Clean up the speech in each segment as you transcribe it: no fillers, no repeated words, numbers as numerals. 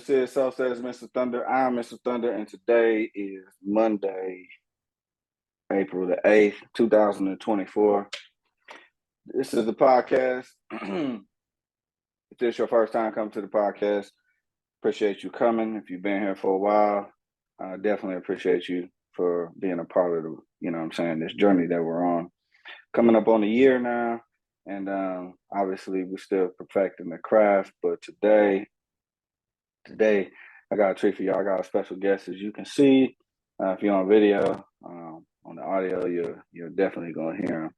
see it, so says Mr. Thunder. I'm Mr. Thunder, and today is Monday, April the 8th, 2024. This is the podcast. If this is your first time coming to the podcast, appreciate you coming. If you've been here for a while, I definitely appreciate you for being a part of this journey that we're on. Coming up on a year now, and obviously we're still perfecting the craft, but today I got a treat for y'all. I got a special guest, as you can see. If you're on video, on the audio, you're definitely gonna hear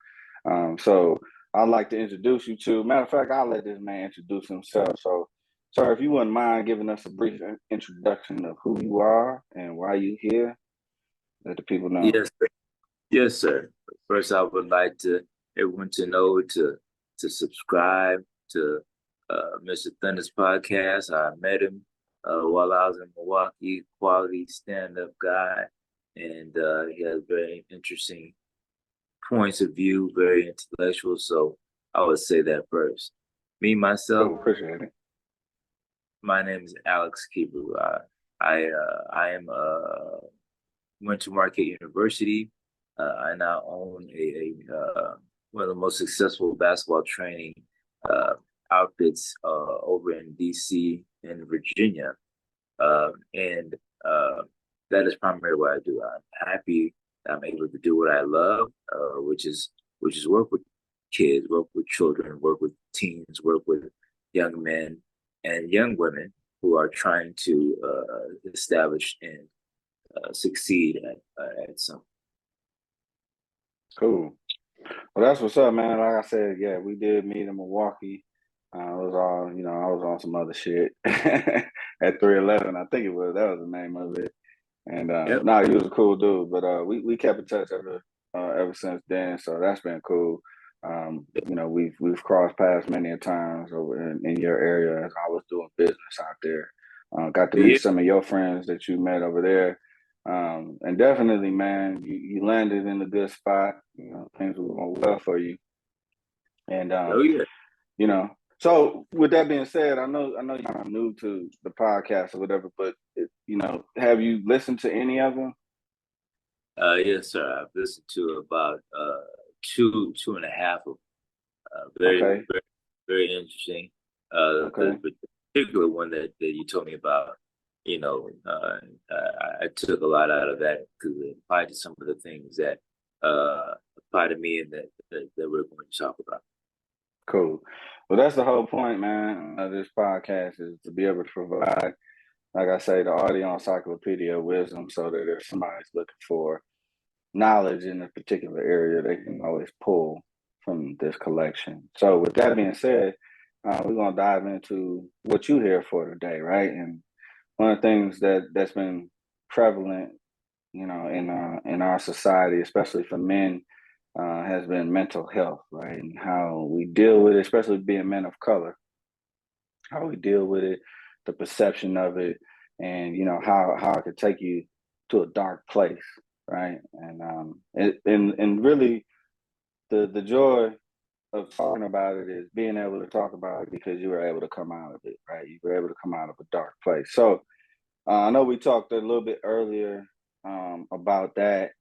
him. So I'd like to introduce you to. Matter of fact, I'll let this man introduce himself. So, sir, if you wouldn't mind giving us a brief introduction of who you are and why you here, let the people know. Yes, sir. First, I would like everyone to know to subscribe to Mr. Thunder's podcast. I met him while I was in Milwaukee, quality stand-up guy, and he has very interesting points of view, very intellectual. So I would say that first. Me, myself, appreciate it. My name is Alex Kiberu. I am went to Marquette University. I now own one of the most successful basketball training outfits over in DC and Virginia, and that is primarily what I do. I'm happy I'm able to do what I love, which is work with kids, work with children, work with teens, work with young men and young women who are trying to establish and succeed at something. Cool. Well, that's what's up, man. Like I said, yeah, we did meet in Milwaukee. It was all, I was on some other shit at 311. I think that was the name of it. And he was a cool dude. But we kept in touch ever since then. So that's been cool. We've crossed paths many a times over in your area as I was doing business out there. Got to meet some of your friends that you met over there. And definitely, man, you landed in a good spot. Things were going well for you. And so with that being said, I know you're kind of new to the podcast or whatever, but have you listened to any of them? Yes, sir. I've listened to about two and a half of very interesting. The particular one that you told me about, I took a lot out of that because it applied to some of the things that apply to me and that we're going to talk about. Cool. Well, that's the whole point, man, of this podcast is to be able to provide, like I say, the audio encyclopedia of wisdom so that if somebody's looking for knowledge in a particular area, they can always pull from this collection. So with that being said, we're going to dive into what you're here for today, right? And one of the things that's been prevalent, in our society, especially for men, has been mental health, right? And how we deal with it, especially being men of color, how we deal with it, the perception of it, and how it could take you to a dark place, right? And really, the joy of talking about it is being able to talk about it because you were able to come out of it, right? You were able to come out of a dark place. So I know we talked a little bit earlier about that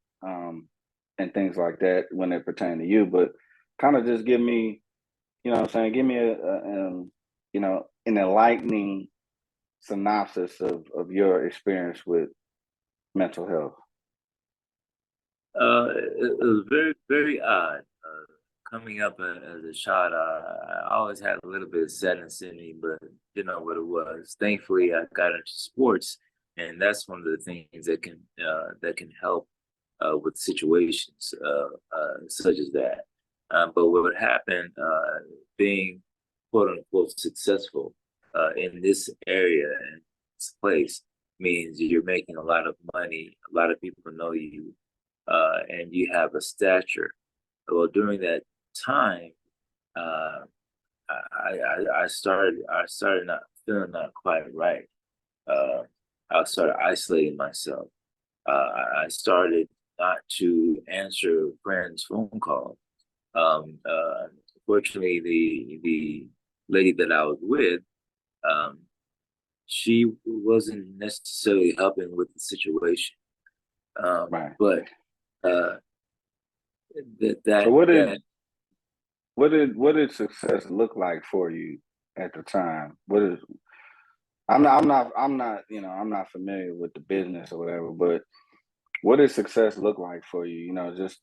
and things like that when it pertain to you, but kind of just give me, give me an enlightening synopsis of your experience with mental health. It was very, very odd. Coming up as a child, I always had a little bit of sadness in me, but didn't know what it was. Thankfully, I got into sports, and that's one of the things that can help with situations such as that. But what happened, being quote unquote successful in this area and this place, means you're making a lot of money. A lot of people know you, and you have a stature. Well, during that time, I started not feeling not quite right. I started isolating myself. I started not to answer friends' phone calls. Fortunately, the lady that I was with, she wasn't necessarily helping with the situation. Right. But uh, that So that what that did success look like for you at the time? What is I'm not, I'm not familiar with the business or whatever, but what does success look like for you? Just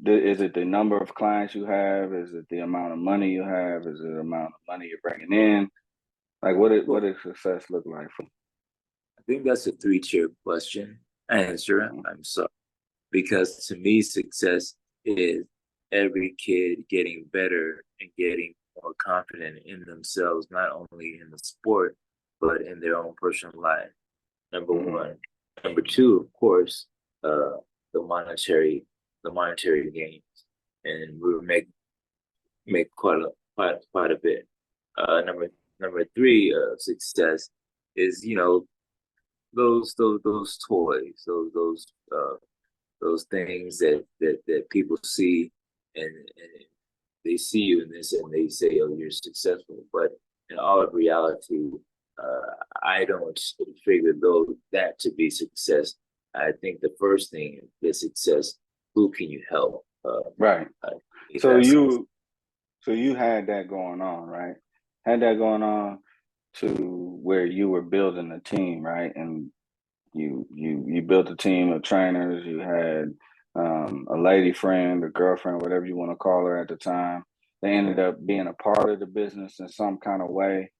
is it the number of clients you have? Is it the amount of money you have? Is it the amount of money you're bringing in? Like what well, does success look like for I think that's a three-tier question answer. you? I'm sorry. Because to me, success is every kid getting better and getting more confident in themselves, not only in the sport, but in their own personal life. Number Mm-hmm. one. Number two, of course, uh, the monetary, the monetary gains, and we make quite a bit. Number three, success is those toys, those things that people see, and they see you in this and they say, oh, you're successful. But in all of reality, I don't figure though that to be success. I think the first thing is success. Who can you help? Right. Uh, So that's you had that going on, right? Had that going on to where you were building a team, right? And you built a team of trainers. You had a lady friend, a girlfriend, whatever you want to call her at the time. They ended up being a part of the business in some kind of way,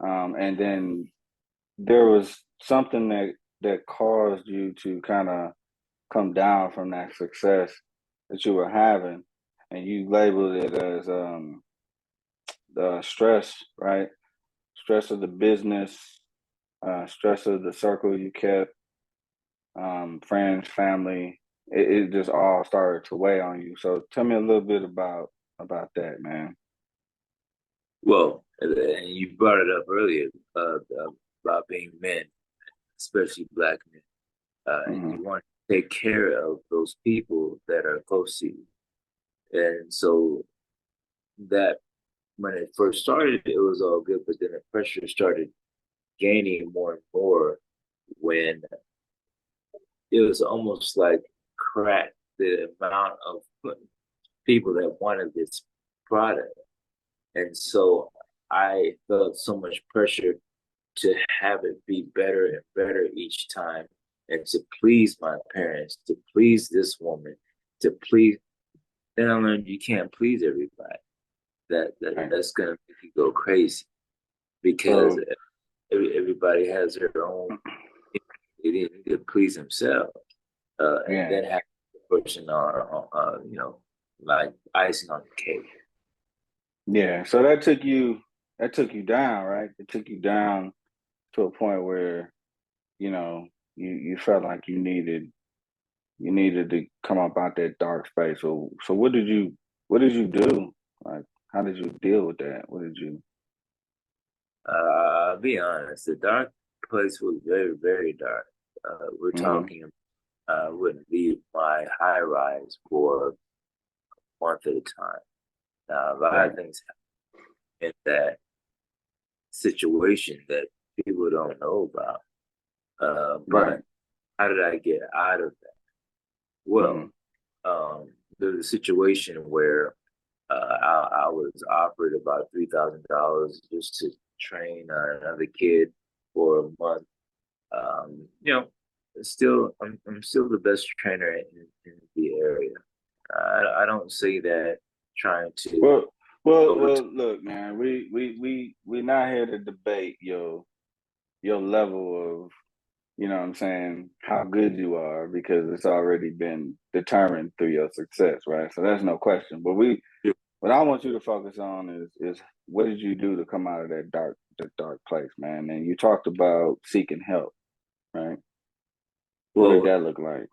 and then there was something that caused you to kind of come down from that success that you were having, and you labeled it as the stress, right? Stress of the business, stress of the circle you kept, friends, family. It just all started to weigh on you. So tell me a little bit about that, man. well, and you brought it up earlier about being men, especially black men. And Hmm. you want to take care of those people that are close to you. And so that when it first started, it was all good, but then the pressure started gaining more and more when it was almost like crack the amount of people that wanted this product. And so I felt so much pressure to have it be better and better each time and to please my parents, to please this woman, to please. Then I learned you can't please everybody. Right. That's gonna make you go crazy because So everybody has their own. They need to please themselves, and yeah, then have the person like icing on the cake. yeah. So that took you down, right? It took you down to a point where you know you felt like you needed to come up out that dark space. So what did you do? Like how did you deal with that? What did you? I'll be honest, the dark place was very, very dark. We're Hmm. talking, I wouldn't leave my high rise for a month at a time. Now, a lot of Right. things happen in that situation that people don't know about. But Right. how did I get out of that? Hmm. Well, there's a situation where I was offered about $3,000 just to train another kid for a month. Still, I'm still the best trainer in the area. I don't say that trying to Well, well. overtake. Look, man. We're not here to debate your level of, what I'm saying, how good you are because it's already been determined through your success, right? So that's no question. But what I want you to focus on is what did you do to come out of that dark place, man? And you talked about seeking help, right? What did Well, that look like?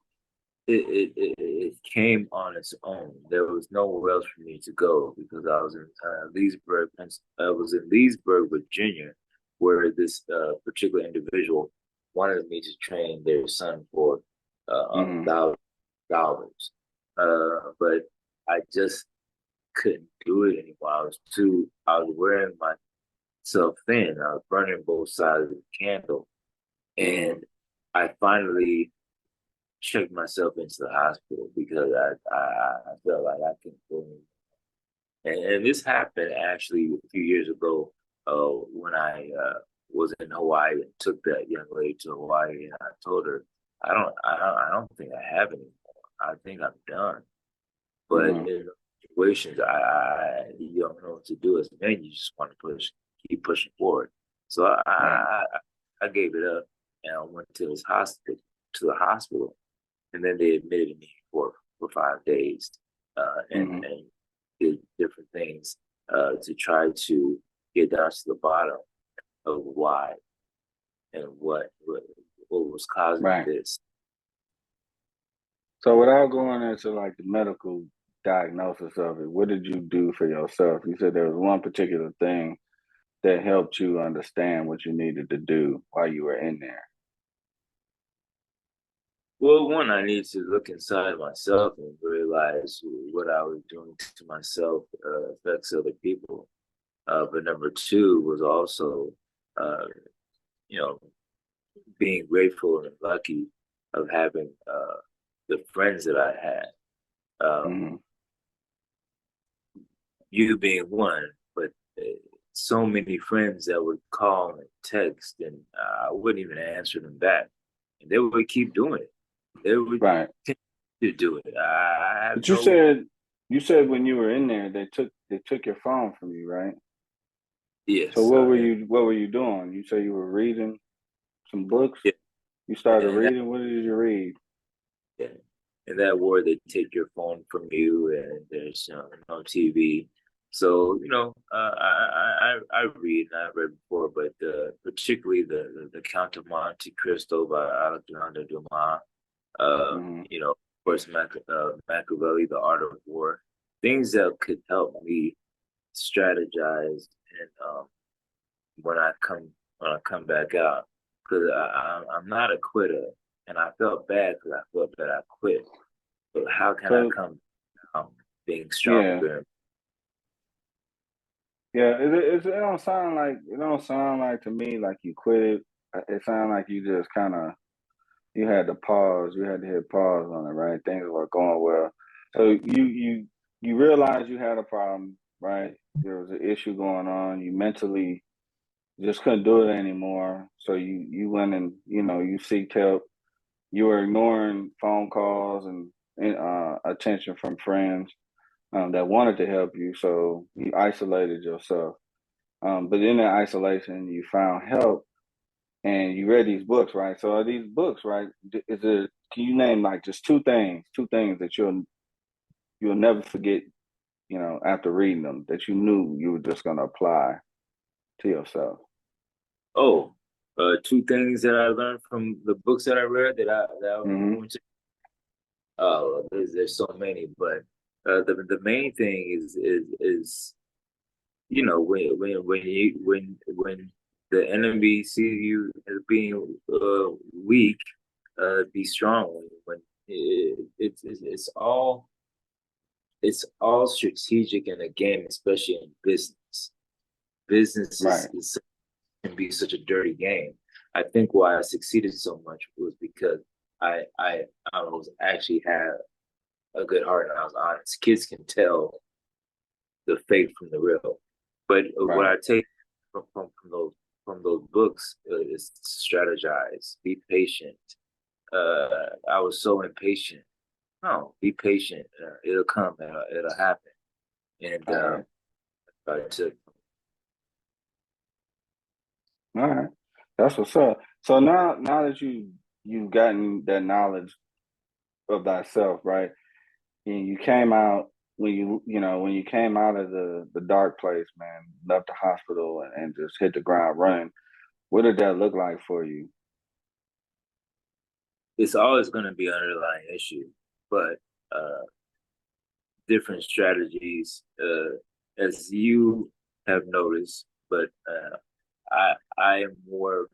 it came on its own. There was nowhere else for me to go because I was in Leesburg, I was in Leesburg, Virginia, where this particular individual wanted me to train their son for Hmm. $1,000. But I just couldn't do it anymore. I was wearing myself thin. I was burning both sides of the candle, Mm-hmm. and I finally checked myself into the hospital because I felt like I couldn't go anymore. And this happened actually a few years ago when I was in Hawaii and took that young lady to Hawaii, and I told her, I don't think I have anymore. I think I'm done. But Mm-hmm. in those situations, you don't know what to do as a man. You just want to keep pushing forward. So Right. I gave it up, and I went to the hospital, and then they admitted me for 5 days, Mm-hmm. and did different things to try to get down to the bottom of why and what was causing Right. this. So without going into like the medical diagnosis of it, what did you do for yourself? You said there was one particular thing that helped you understand what you needed to do while you were in there. Well, one, I need to look inside myself and realize what I was doing to myself affects other people. But number two was also, uh, you know, being grateful and lucky of having the friends that I had. Um, Mm-hmm. you being one, but uh, so many friends that would call and text, and I wouldn't even answer them back, and they would keep doing it. They would Right. continue to do it. I have But you no. said when you were in there they took your phone from you, right? So Yes, and what were you doing? You say you were reading some books. yeah, You started and that reading. What did you read? yeah, in that war, they take your phone from you, and there's no TV. So I read, and I've read before, but particularly the Count of Monte Cristo by Alexander Dumas. Mm-hmm. Of course, Machiavelli, The Art of War, things that could help me strategize and when I come when I come back out, because I'm not a quitter, and I felt bad because I felt that I quit. But how can I So come out being yeah, stronger? yeah. It don't sound like to me like you quit it. It sounds like you just kind of you had to pause. You had to hit pause on it, right? Things were going well. So you realized you had a problem, right? There was an issue going on. You mentally just couldn't do it anymore. So you went and you seeked help. You were ignoring phone calls and attention from friends that wanted to help you. So you isolated yourself. But in that isolation, you found help and you read these books, right? So are these books, right? Is it? Can you name like just two things that you'll never forget, after reading them that you knew you were just going to apply to yourself? Oh, two things that I learned from the books that I read that I was Hmm. influenced. Oh, there's so many, but the main thing is when the enemy see you as being weak, be strong. When it's all strategic in a game, especially in business. Business Right. can be such a dirty game. I think why I succeeded so much was because I I was actually had a good heart and I was honest. Kids can tell the fake from the real. But what Right. I take from those books is to strategize, be patient. I was so impatient. No, be patient. It'll come. It'll happen. And All right. I took. All right. That's what's up. So now that you've gotten that knowledge of thyself, right? And you came out when you came out of the dark place, man, left the hospital and just hit the ground running. What did that look like for you? It's always going to be an underlying issue, but uh, different strategies, as you have noticed. But I am more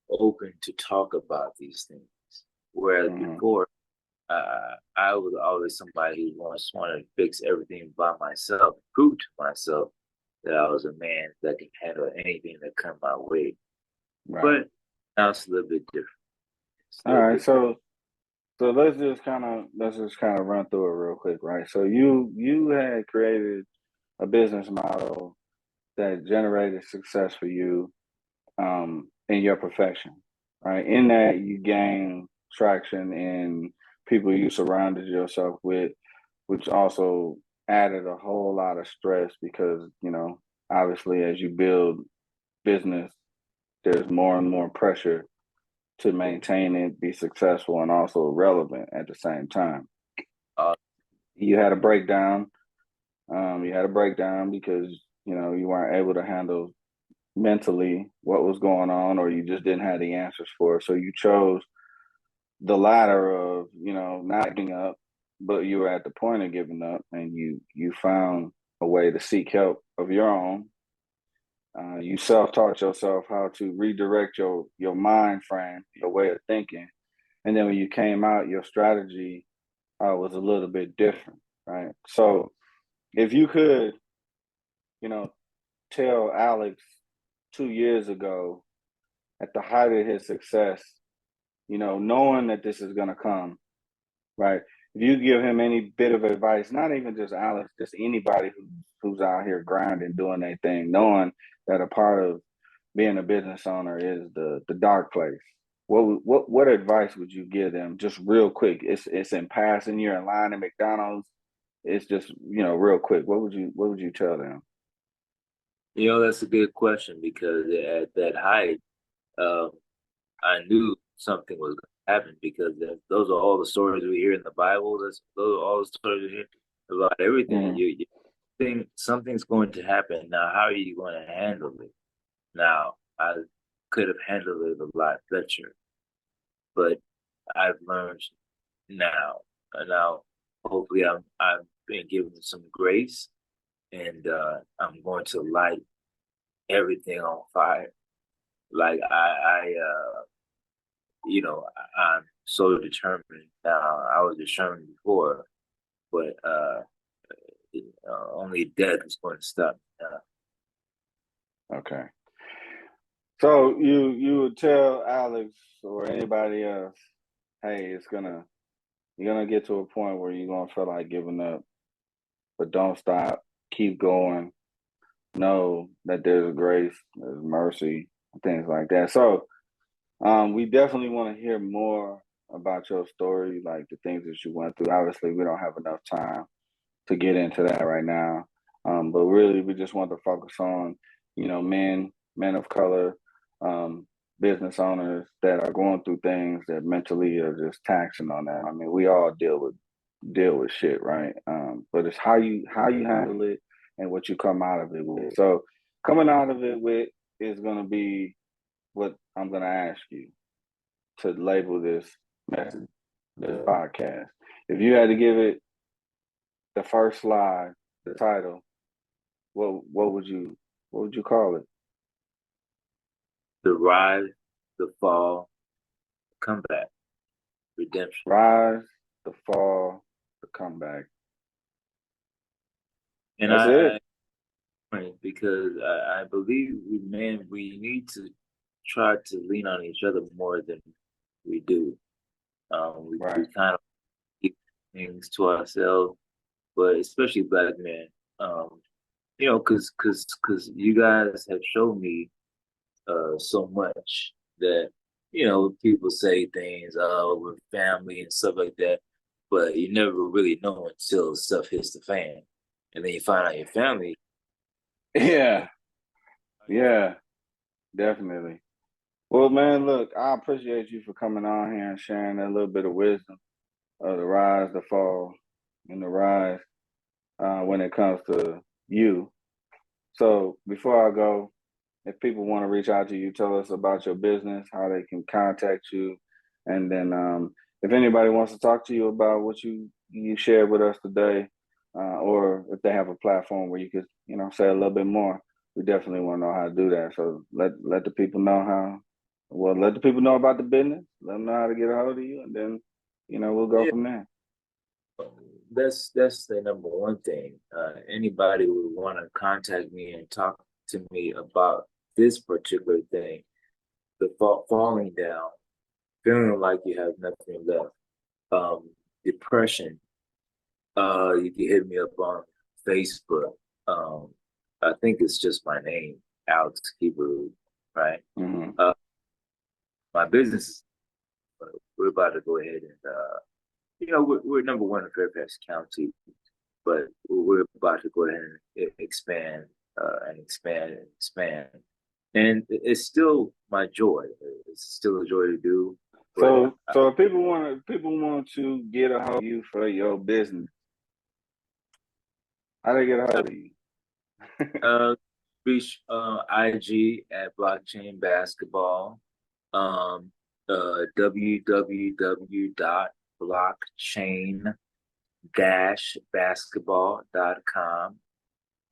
open to talk about these things, whereas Hmm. before I was always somebody who once wanted to fix everything by myself, prove to myself that I was a man that can handle anything that come my way. Right. But now it's a little bit different. It's a All little right. bit. So let's just kind of run through it real quick, right? So you had created a business model that generated success for you in your profession, right? In that you gain traction in people you surrounded yourself with, which also added a whole lot of stress because, obviously as you build business, there's more and more pressure to maintain it, be successful, and also relevant at the same time. Uh, You had a breakdown. You had a breakdown because you weren't able to handle mentally what was going on, or you just didn't have the answers for it. So you chose the latter of not giving up, but you were at the point of giving up, and you found a way to seek help of your own. You self-taught yourself how to redirect your mind frame, your way of thinking, and then when you came out, your strategy was a little bit different, right? So if you could, you know, tell Alex 2 years ago at the height of his success, knowing that this is going to come, right? If you give him any bit of advice, not even just Alex, just anybody who's out here grinding, doing their thing, knowing that a part of being a business owner is the dark place. What advice would you give them? Just real quick. It's in passing. You're in line at McDonald's. It's just real quick. What would you tell them? that's a good question because at that height, um, I knew something was going to happen because those are all the stories we hear in the Bible. Those are all the stories we hear about everything. Mm, You think something's going to happen. Now, how are you going to handle it? Now, I could have handled it a lot better, but I've learned now. And now, hopefully, I've been given some grace, and I'm going to light everything on fire. Like I'm so determined now. I was determined before, but only death is going to stop me now. okay. So you would tell Alex or anybody else, hey, you're gonna get to a point where you're gonna feel like giving up, but don't stop. Keep going. Know that there's grace, there's mercy, things like that. So we definitely want to hear more about your story, like the things that you went through. Obviously, we don't have enough time to get into that right now. But really, we just want to focus on, men of color, um, business owners that are going through things that mentally are just taxing on them. I mean, we all deal with shit, right? But it's how you handle it and what you come out of it with. So coming out of it with is gonna be what I'm gonna ask you to label this message, this podcast. If you had to give it the first slide, the title, what would you call it? The rise, the fall, comeback, redemption. Rise, the fall, the comeback. And That's it. because I believe we need to try to lean on each other more than we do. We Right. kind of keep things to ourselves, but especially black men. Um, because you guys have shown me so much that people say things, oh, we're family and stuff like that, but you never really know until stuff hits the fan, and then you find out your family. Yeah. Yeah. Definitely. Well, man, look, I appreciate you for coming on here and sharing a little bit of wisdom of the rise, the fall, and the rise when it comes to you. So before I go, if people want to reach out to you, tell us about your business, how they can contact you, and then if anybody wants to talk to you about what you shared with us today, or if they have a platform where you could say a little bit more, we definitely want to know how to do that. So let the people know how. Well, let the people know about the business. Let them know how to get a hold of you, and then we'll go Yeah, from there. That's the number one thing. Anybody would want to contact me and talk to me about this particular thing, the falling down, feeling like you have nothing left, um, depression. You can hit me up on Facebook. Um, I think it's just my name, Alex Kiberu, right? Mm-hmm. My business is, we're about to go ahead and we're number one in Fairfax County, but we're about to go ahead and expand and expand and expand. And it's still my joy. It's still a joy to do. So if people want to get a hold of you for your business, how they get a hold of you? Reach IG at Blockchain Basketball. www.blockchain-basketball.com.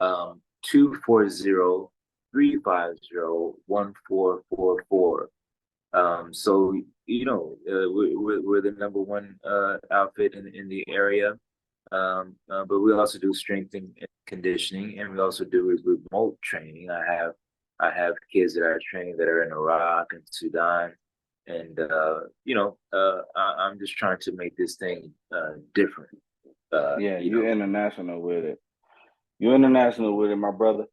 240-350-1444. So we're the number one outfit in the area. But we also do strength and conditioning, and we also do remote training. I have kids that are training that are in Iraq and Sudan, and I'm just trying to make this thing different. Yeah, you international with it. You international with it, my brother.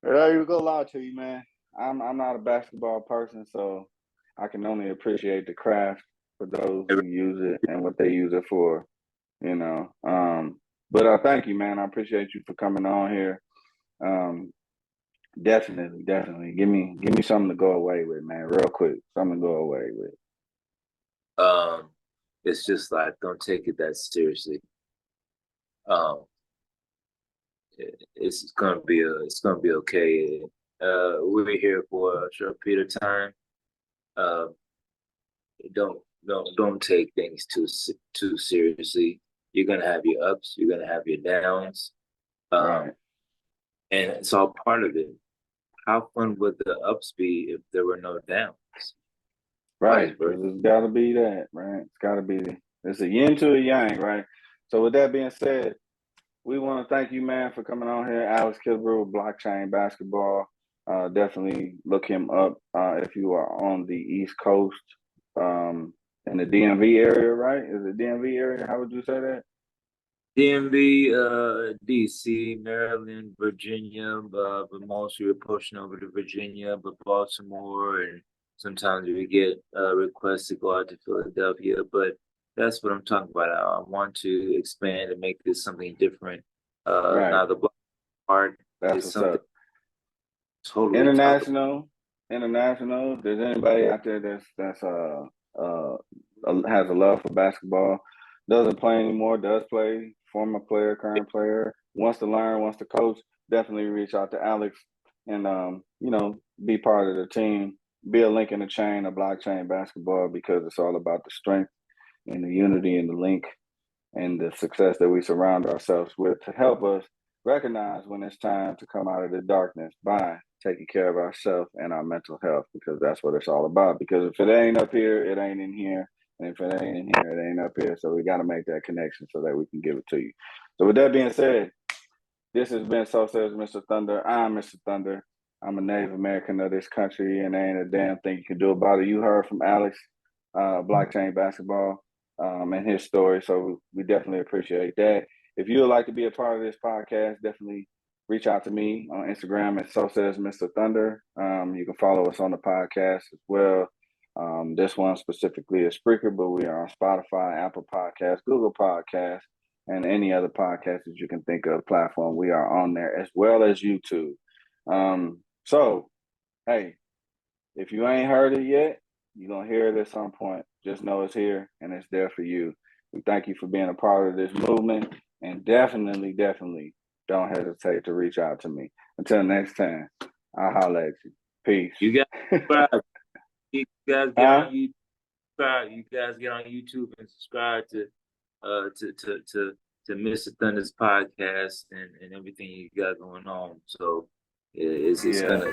I ain't even gonna lie to you, man. I'm not a basketball person, so I can only appreciate the craft for those who use it and what they use it for. You know. But I thank you, man. I appreciate you for coming on here. Definitely. Give me something to go away with, man. Real quick, something to go away with. It's just like, don't take it that seriously. It's gonna be okay. We're here for a short period of time. Uh, don't take things too seriously. You're gonna have your ups, you're gonna have your downs, Right. and it's all part of it. How fun would the ups be if there were no downs? Right. Because it's got to be that, right? It's got to be. It's a yin to a yang, right? So with that being said, we want to thank you, man, for coming on here. Alex Kiberu, Blockchain Basketball. Definitely look him up if you are on the East Coast, in the DMV area, right? Is it DMV area? How would you say that? DMV, DC, Maryland, Virginia, but mostly we're pushing over to Virginia, but Baltimore, and sometimes we get requests to go out to Philadelphia. But that's what I'm talking about. I want to expand and make this something different. Right. Now the block part That's is what's something up. totally International. If there's anybody out there that's has a love for basketball, doesn't play anymore, does play, former player, current player, wants to learn, wants to coach, definitely reach out to Alex and be part of the team, be a link in the chain of blockchain basketball, because it's all about the strength and the unity and the link and the success that we surround ourselves with to help us recognize when it's time to come out of the darkness by taking care of ourselves and our mental health, because that's what it's all about. Because if it ain't up here, it ain't in here. And if it ain't in here, it ain't up here. So we got to make that connection so that we can give it to you. So with that being said, this has been So Says Mr. Thunder. I'm Mr. Thunder. I'm a Native American of this country, and there ain't a damn thing you can do about it. You heard from Alex, blockchain basketball, and his story. So we definitely appreciate that. If you would like to be a part of this podcast, definitely reach out to me on Instagram at So Says Mr. Thunder. You can follow us on the podcast as well. This one specifically is Spreaker, but we are on Spotify, Apple Podcasts, Google Podcasts, and any other podcast that you can think of platform. We are on there, as well as YouTube. So, hey, if you ain't heard it yet, you're going to hear it at some point. Just know it's here and it's there for you. We thank you for being a part of this movement, and definitely don't hesitate to reach out to me. Until next time, I'll holler at you. Peace. You guys subscribe. You guys get on YouTube. You guys get on YouTube and subscribe to Mr. Thunder's podcast and everything you got going on. So it's gonna